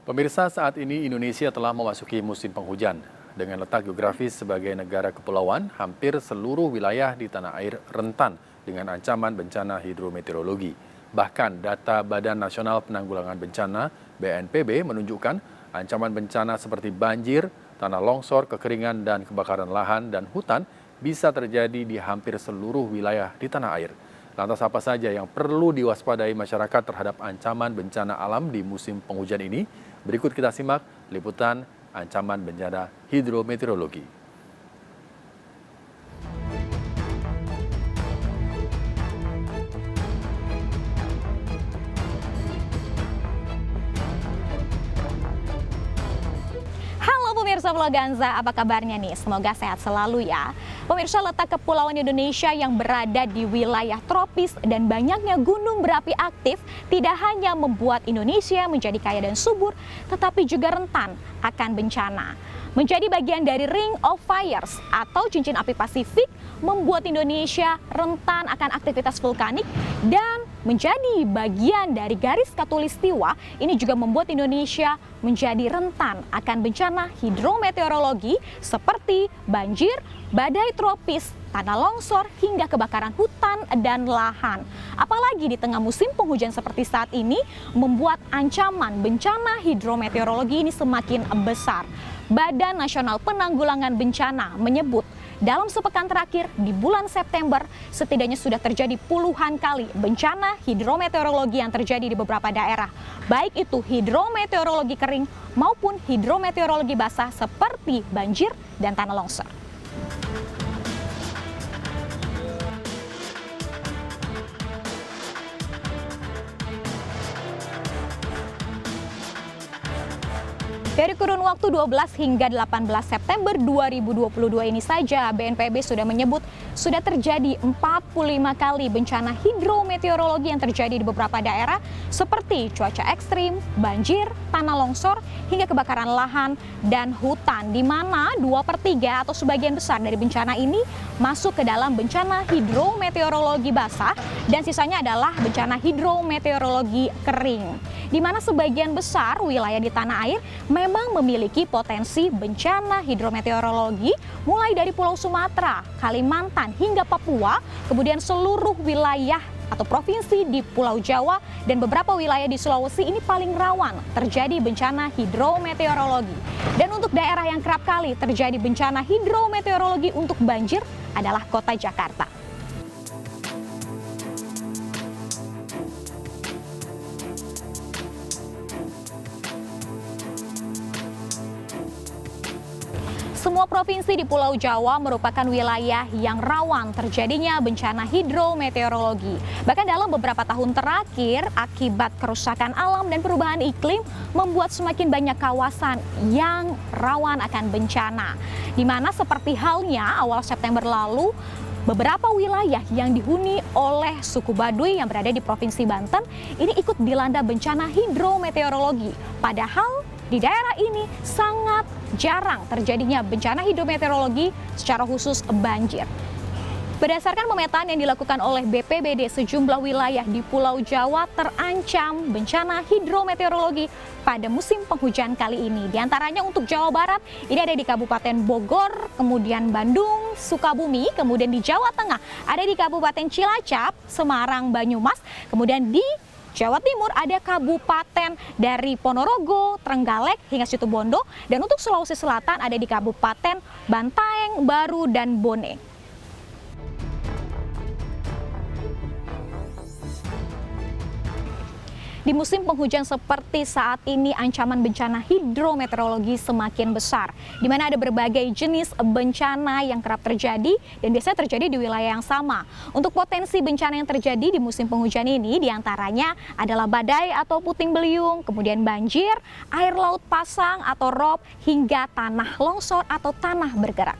Pemirsa, saat ini Indonesia telah memasuki musim penghujan. Dengan letak geografis sebagai negara kepulauan, hampir seluruh wilayah di tanah air rentan dengan ancaman bencana hidrometeorologi. Bahkan data Badan Nasional Penanggulangan Bencana (BNPB) menunjukkan ancaman bencana seperti banjir, tanah longsor, kekeringan, dan kebakaran lahan dan hutan bisa terjadi di hampir seluruh wilayah di tanah air. Lantas apa saja yang perlu diwaspadai masyarakat terhadap ancaman bencana alam di musim penghujan ini? Berikut kita simak liputan ancaman bencana hidrometeorologi. Halo pemirsa Pulau Ganza, apa kabarnya nih? Semoga sehat selalu ya. Pemirsa, letak kepulauan Indonesia yang berada di wilayah tropis dan banyaknya gunung berapi aktif tidak hanya membuat Indonesia menjadi kaya dan subur, tetapi juga rentan akan bencana. Menjadi bagian dari Ring of Fires atau cincin api Pasifik membuat Indonesia rentan akan aktivitas vulkanik dan menjadi bagian dari garis khatulistiwa. Ini juga membuat Indonesia menjadi rentan akan bencana hidrometeorologi seperti banjir, badai tropis, tanah longsor, hingga kebakaran hutan dan lahan. Apalagi di tengah musim penghujan seperti saat ini membuat ancaman bencana hidrometeorologi ini semakin besar. Badan Nasional Penanggulangan Bencana menyebut dalam sepekan terakhir di bulan September setidaknya sudah terjadi puluhan kali bencana hidrometeorologi yang terjadi di beberapa daerah. Baik itu hidrometeorologi kering maupun hidrometeorologi basah seperti banjir dan tanah longsor. Dari kurun waktu 12 hingga 18 September 2022 ini saja, BNPB sudah menyebut sudah terjadi 45 kali bencana hidrometeorologi yang terjadi di beberapa daerah seperti cuaca ekstrim, banjir, tanah longsor, hingga kebakaran lahan dan hutan, di mana 2/3 atau sebagian besar dari bencana ini masuk ke dalam bencana hidrometeorologi basah dan sisanya adalah bencana hidrometeorologi kering, di mana sebagian besar wilayah di tanah air memang memiliki potensi bencana hidrometeorologi mulai dari Pulau Sumatera, Kalimantan hingga Papua, kemudian seluruh wilayah atau provinsi di Pulau Jawa dan beberapa wilayah di Sulawesi ini paling rawan terjadi bencana hidrometeorologi. Dan untuk daerah yang kerap kali terjadi bencana hidrometeorologi untuk banjir adalah Kota Jakarta. Semua provinsi di Pulau Jawa merupakan wilayah yang rawan terjadinya bencana hidrometeorologi. Bahkan dalam beberapa tahun terakhir, akibat kerusakan alam dan perubahan iklim membuat semakin banyak kawasan yang rawan akan bencana. Di mana seperti halnya awal September lalu, beberapa wilayah yang dihuni oleh suku Baduy yang berada di Provinsi Banten ini ikut dilanda bencana hidrometeorologi. Padahal di daerah ini sangat jarang terjadinya bencana hidrometeorologi secara khusus banjir. Berdasarkan pemetaan yang dilakukan oleh BPBD, sejumlah wilayah di Pulau Jawa terancam bencana hidrometeorologi pada musim penghujan kali ini. Di antaranya untuk Jawa Barat, ini ada di Kabupaten Bogor, kemudian Bandung, Sukabumi, kemudian di Jawa Tengah, ada di Kabupaten Cilacap, Semarang, Banyumas, kemudian di Jawa Timur ada kabupaten dari Ponorogo, Trenggalek, hingga Situbondo. Dan untuk Sulawesi Selatan ada di Kabupaten Bantaeng, Baru, dan Bone. Di musim penghujan seperti saat ini, ancaman bencana hidrometeorologi semakin besar, di mana ada berbagai jenis bencana yang kerap terjadi dan biasanya terjadi di wilayah yang sama. Untuk potensi bencana yang terjadi di musim penghujan ini, diantaranya adalah badai atau puting beliung, kemudian banjir, air laut pasang atau rob, hingga tanah longsor atau tanah bergerak.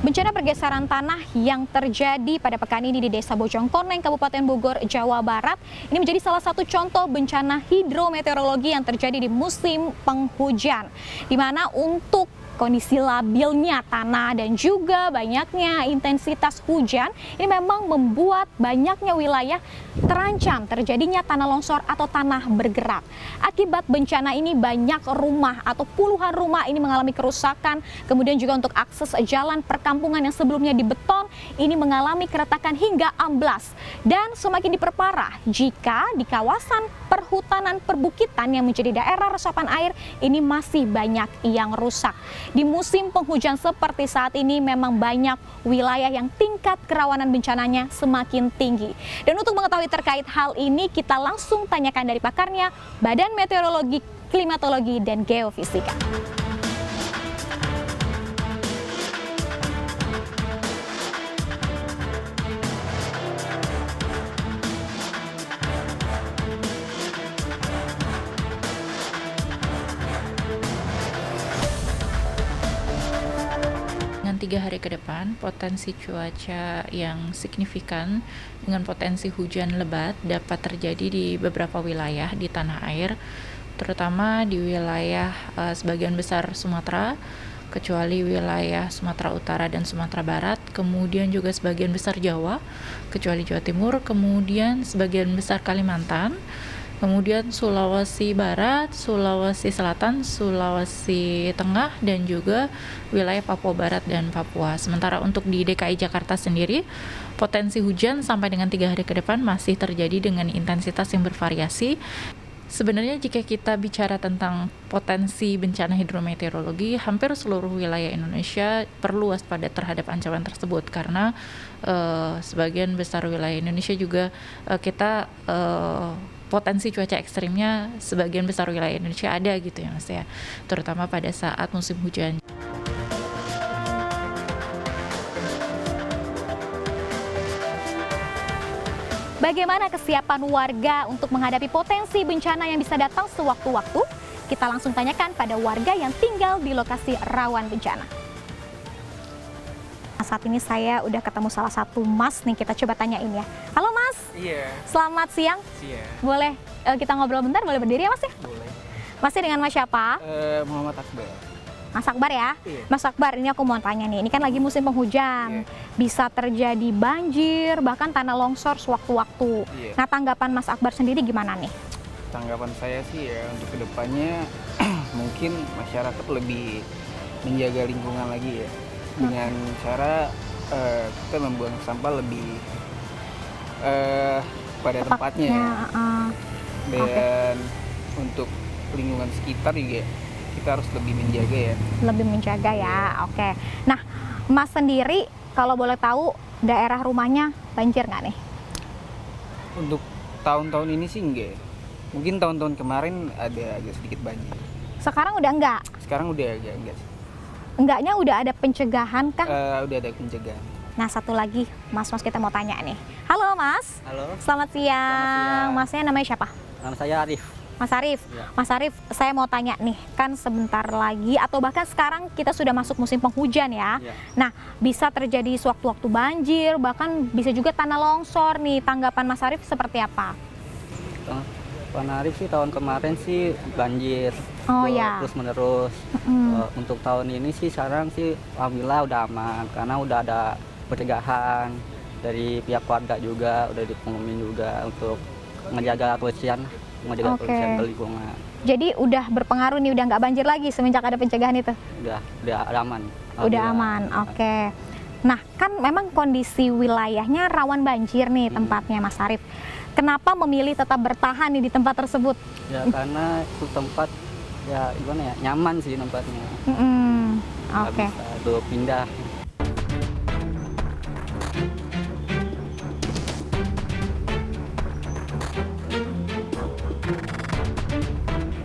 Bencana pergeseran tanah yang terjadi pada pekan ini di Desa Bojongkoneng, Kabupaten Bogor, Jawa Barat, ini menjadi salah satu contoh bencana hidrometeorologi yang terjadi di musim penghujan, di mana untuk kondisi labilnya tanah dan juga banyaknya intensitas hujan ini memang membuat banyaknya wilayah terancam terjadinya tanah longsor atau tanah bergerak. Akibat bencana ini banyak rumah atau puluhan rumah ini mengalami kerusakan, kemudian juga untuk akses jalan perkampungan yang sebelumnya dibeton ini mengalami keretakan hingga amblas dan semakin diperparah jika di kawasan perhutanan perbukitan yang menjadi daerah resapan air ini masih banyak yang rusak. Di musim penghujan seperti saat ini memang banyak wilayah yang tingkat kerawanan bencananya semakin tinggi. Dan untuk mengetahui terkait hal ini kita langsung tanyakan dari pakarnya, Badan Meteorologi, Klimatologi, dan Geofisika. Dengan 3 hari ke depan, potensi cuaca yang signifikan dengan potensi hujan lebat dapat terjadi di beberapa wilayah di tanah air, terutama di wilayah sebagian besar Sumatera, kecuali wilayah Sumatera Utara dan Sumatera Barat, kemudian juga sebagian besar Jawa, kecuali Jawa Timur, kemudian sebagian besar Kalimantan, kemudian Sulawesi Barat, Sulawesi Selatan, Sulawesi Tengah, dan juga wilayah Papua Barat dan Papua. Sementara untuk di DKI Jakarta sendiri, potensi hujan sampai dengan 3 hari ke depan masih terjadi dengan intensitas yang bervariasi. Sebenarnya jika kita bicara tentang potensi bencana hidrometeorologi, hampir seluruh wilayah Indonesia perlu waspada terhadap ancaman tersebut karena sebagian besar wilayah Indonesia juga kita potensi cuaca ekstrimnya sebagian besar wilayah Indonesia ada gitu ya Mas ya, terutama pada saat musim hujan. Bagaimana kesiapan warga untuk menghadapi potensi bencana yang bisa datang sewaktu-waktu? Kita langsung tanyakan pada warga yang tinggal di lokasi rawan bencana. Saat ini saya udah ketemu salah satu mas nih, kita coba tanyain ya. Halo mas. Iya. Selamat siang. Siang. Boleh kita ngobrol bentar, boleh berdiri ya mas ya? Boleh. Masnya dengan mas siapa? Muhammad Akbar. Mas Akbar ya? Iya. Mas Akbar, ini aku mau tanya nih, ini kan lagi musim penghujan, bisa terjadi banjir, bahkan tanah longsor sewaktu-waktu. Iya. Nah, tanggapan Mas Akbar sendiri gimana nih? Tanggapan saya sih ya untuk kedepannya mungkin masyarakat lebih menjaga lingkungan lagi ya dengan cara kita membuang sampah lebih pada tempatnya ya. Dan untuk lingkungan sekitar juga kita harus lebih menjaga ya. Lebih menjaga ya, oke. Nah, Mas sendiri kalau boleh tahu daerah rumahnya banjir nggak nih? Untuk tahun-tahun ini sih enggak ya. Mungkin tahun-tahun kemarin ada agak sedikit banjir. Sekarang udah enggak? Sekarang udah agak enggak sih. Enggaknya udah ada pencegahan kah? Udah ada pencegahan. Nah, satu lagi Mas kita mau tanya nih. Halo Mas. Halo, Selamat siang. Masnya namanya siapa? nama saya Arif. Mas Arif, Ya. Mas Arif, saya mau tanya nih, kan sebentar lagi atau bahkan sekarang kita sudah masuk musim penghujan ya. Ya. Nah, bisa terjadi sewaktu-waktu banjir, bahkan bisa juga tanah longsor nih. Tanggapan Mas Arif seperti apa? Pak Arif sih tahun kemarin sih banjir, Oh ya. terus menerus. Untuk tahun ini sih sekarang sih alhamdulillah udah aman karena udah ada pencegahan dari pihak warga juga, udah dipengumumin juga untuk menjaga kebersihan, menjaga Oke. kebersihan lingkungan. Jadi udah berpengaruh nih, udah nggak banjir lagi semenjak ada pencegahan itu? Udah aman. Udah Alhamdulillah. aman, oke. Nah, kan memang kondisi wilayahnya rawan banjir nih tempatnya Mas Arif. Kenapa memilih tetap bertahan nih di tempat tersebut? Ya karena itu tempat ya gimana ya, nyaman sih tempatnya. Nggak Oke. bisa tuh pindah.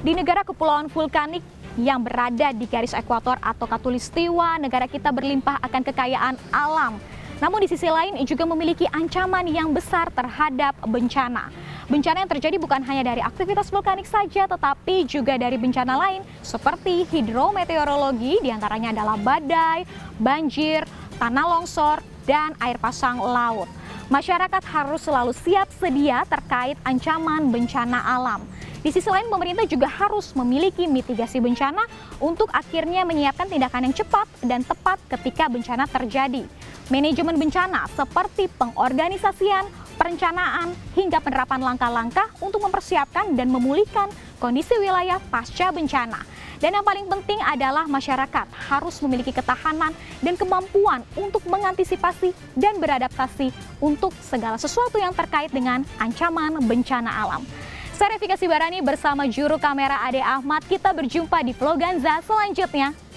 Di negara kepulauan vulkanik yang berada di garis ekuator atau khatulistiwa, negara kita berlimpah akan kekayaan alam. Namun di sisi lain juga memiliki ancaman yang besar terhadap bencana. Bencana yang terjadi bukan hanya dari aktivitas vulkanik saja, tetapi juga dari bencana lain seperti hidrometeorologi, diantaranya adalah badai, banjir, tanah longsor, dan air pasang laut. Masyarakat harus selalu siap sedia terkait ancaman bencana alam. Di sisi lain, pemerintah juga harus memiliki mitigasi bencana untuk akhirnya menyiapkan tindakan yang cepat dan tepat ketika bencana terjadi. Manajemen bencana seperti pengorganisasian, perencanaan, hingga penerapan langkah-langkah untuk mempersiapkan dan memulihkan kondisi wilayah pasca bencana. Dan yang paling penting adalah masyarakat harus memiliki ketahanan dan kemampuan untuk mengantisipasi dan beradaptasi untuk segala sesuatu yang terkait dengan ancaman bencana alam. Saya Revikasi Barani bersama juru kamera Ade Ahmad. Kita berjumpa di Vloganza selanjutnya.